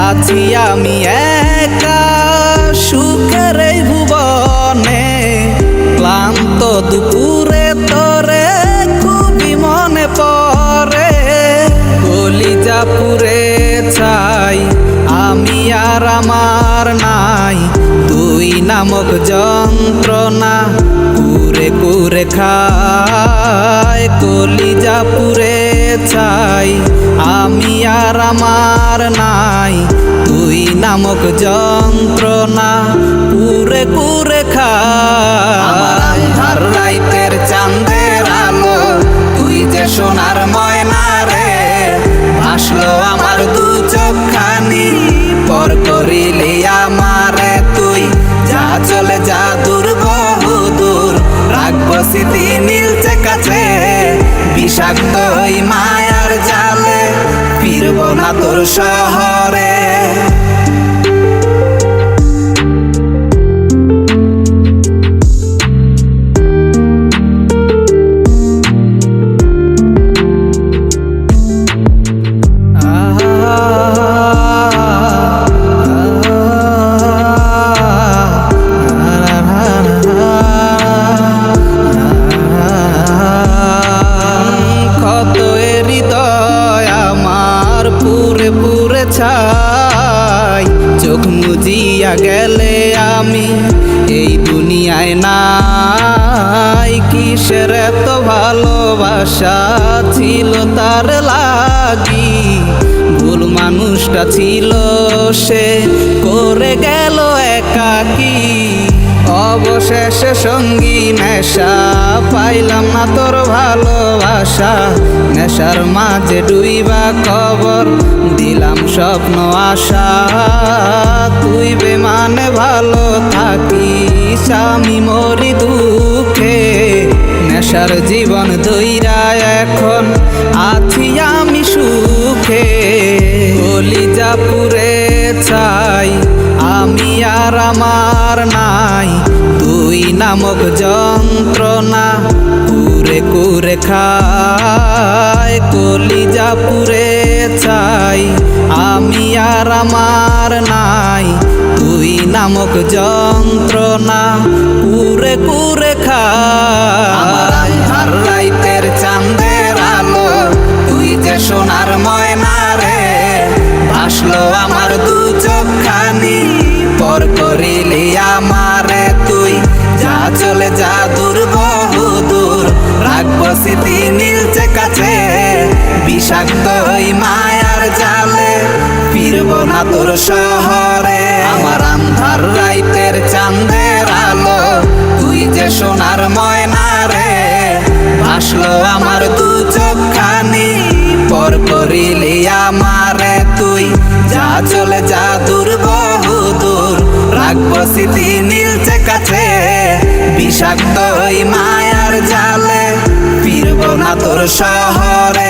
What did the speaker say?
আছি আমি একা সুখের এই ভুবনে, ক্লান্ত দুপুরে তোরে খুবই মনে পড়ে। কলিজা পুরে ছাই আমি আর আমার নাই, তুই নামক যন্ত্রণা কুরে কুরে খায়। কলিজা পুরে ছাই আমি আর আমার নাই, তুই নামক যন্ত্রণা কুরে কুরে খায়। আমার আন্ধার রাইতের চাঁদের আলো তুই যে সোনার ময়না রে, ভাসলো আমার দু চোখখানি পর করিলি আমারে তুই। যা চলে যা দূর বহু দূর, রাখবো স্মৃতি নীলচে কাছে, বিষাক্ত ওই মায়ার জালে ফিরবো না তোর শহরে। চোখ মুজিয়া গেলে আমি এই দুনিয়ায় নাই, কিসের এত ভালোবাসা ছিল তার লাগি। ভুল মানুষটা ছিল সে করে গেল একাকী, অবশেষে সঙ্গী নেশা পাইলাম না তোর ভালোবাসা। নেশার মাঝে ডুইবা কবর দিলাম স্বপ্ন আশা, তুই বেমানে ভালো থাকিস আমি মরি দুঃখে। নেশার জীবন ধইরা এখন আছি আমি সুখে। কলিজা পুরে ছাই আমি আর আমার নাই, তুই নামক যন্ত্রণা কুরে কুরে খায়। কলিজা পুরে ছাই আমি আর আমার নাই, তুই নামক যন্ত্রণা কুরে কুরে খায়। আমার আন্ধার রাইতের চাঁদের আলো তুই যে সোনার ময়না রে, ভাসলো আমার দু চোখখানি পর করিলি আমারে তুই। যা চলে যা দূর বহু দূর, রাখবো স্মৃতি নীলচে কাছে, বিষাক্ত ওই মায়ার জালে ফিরবো না তোর শহরে। আমার আন্ধার রাইতের চাঁদের আলো তুই যে সোনার ময়না রে, ভাসলো আমার দু চোখখানি পর করিলি আমারে তুই। যা চলে যা দূর বহু দূর, রাখবো স্মৃতি নীলচে কাছে, বিষাক্ত ওই মায়ার জালে ফিরবো না তোর শহরে।